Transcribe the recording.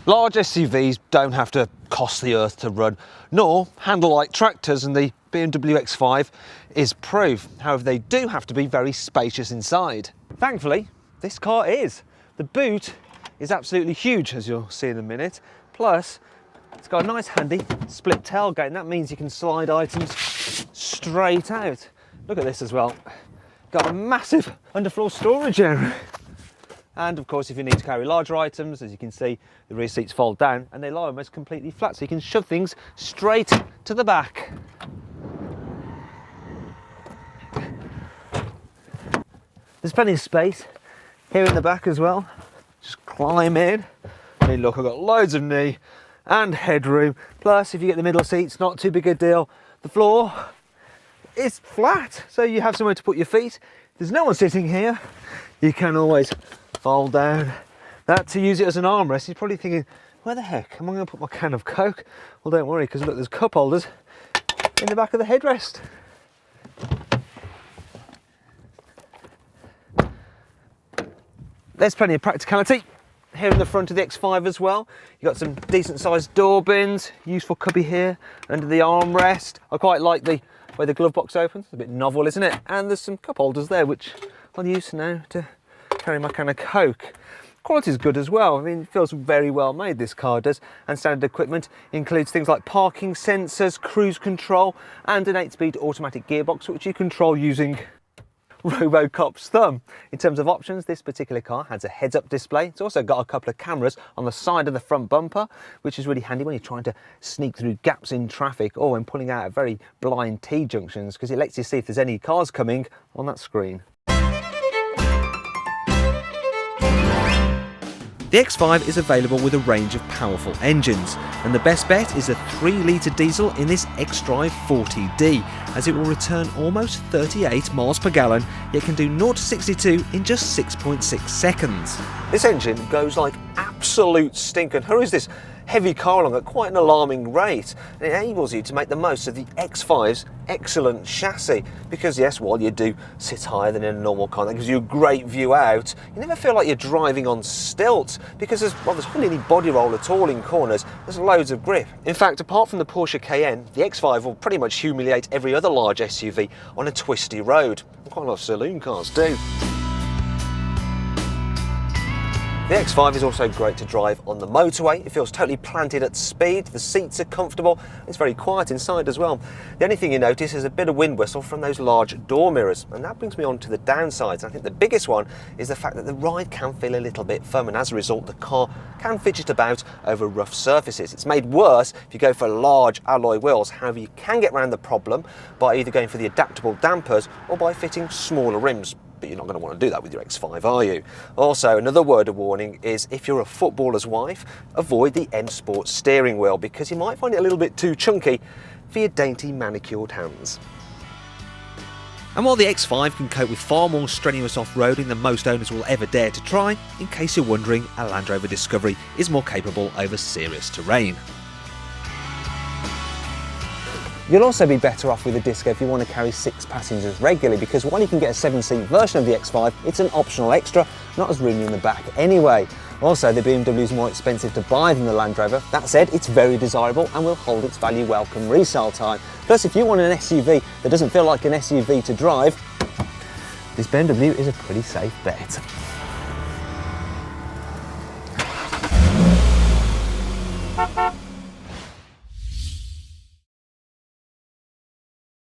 Large SUVs don't have to cost the earth to run, nor handle like tractors, and the BMW X5 is proof. However, they do have to be very spacious inside. Thankfully, this car is. The boot is absolutely huge, as you'll see in a minute. Plus, it's got a nice handy split tailgate, and that means you can slide items straight out. Look at this as well. Got a massive underfloor storage area. And of course, if you need to carry larger items, as you can see, the rear seats fold down and they lie almost completely flat, so you can shove things straight to the back. There's plenty of space here in the back as well. Just climb in. And look, I've got loads of knee and headroom. Plus, if you get the middle seats, not too big a deal. The floor is flat, so you have somewhere to put your feet. If there's no one sitting here, you can always fold down that to use it as an armrest. You're probably thinking, where the heck am I going to put my can of Coke? Well, don't worry, because look, there's cup holders in the back of the headrest. There's plenty of practicality here in the front of the X5 as well. You've got some decent sized door bins, useful cubby here under the armrest. I quite like the way the glove box opens, it's a bit novel, isn't it? And there's some cup holders there, which I'll use now to carry my can of Coke. Quality is good as well. I mean, it feels very well made, this car does. And standard equipment includes things like parking sensors, cruise control, and an 8-speed automatic gearbox, which you control using Robocop's thumb. In terms of options, this particular car has a heads-up display. It's also got a couple of cameras on the side of the front bumper, which is really handy when you're trying to sneak through gaps in traffic or when pulling out at very blind T-junctions, because it lets you see if there's any cars coming on that screen. The X5 is available with a range of powerful engines, and the best bet is a 3-litre diesel in this xDrive 40D, as it will return almost 38 miles per gallon, yet can do 0 to 62 in just 6.6 seconds. This engine goes like absolute stink and hurries this heavy car along at quite an alarming rate, and it enables you to make the most of the X5's excellent chassis, because yes, while you do sit higher than in a normal car, that gives you a great view out, you never feel like you're driving on stilts, because there's hardly any body roll at all in corners. There's loads of grip. In fact, apart from the Porsche Cayenne, the X5 will pretty much humiliate every other large SUV on a twisty road. Quite a lot of saloon cars do. The X5 is also great to drive on the motorway. It feels totally planted at speed, the seats are comfortable, it's very quiet inside as well. The only thing you notice is a bit of wind whistle from those large door mirrors, and that brings me on to the downsides. I think the biggest one is the fact that the ride can feel a little bit firm, and as a result the car can fidget about over rough surfaces. It's made worse if you go for large alloy wheels. However, you can get around the problem by either going for the adaptable dampers or by fitting smaller rims. But you're not going to want to do that with your X5, are you? Also, another word of warning is if you're a footballer's wife, avoid the M Sport steering wheel, because you might find it a little bit too chunky for your dainty manicured hands. And while the X5 can cope with far more strenuous off-roading than most owners will ever dare to try, in case you're wondering, a Land Rover Discovery is more capable over serious terrain. You'll also be better off with a Disco if you want to carry 6 passengers regularly, because while you can get a 7-seat version of the X5, it's an optional extra, not as roomy in the back anyway. Also, the BMW is more expensive to buy than the Land Rover. That said, it's very desirable and will hold its value welcome resale time. Plus, if you want an SUV that doesn't feel like an SUV to drive, this BMW is a pretty safe bet.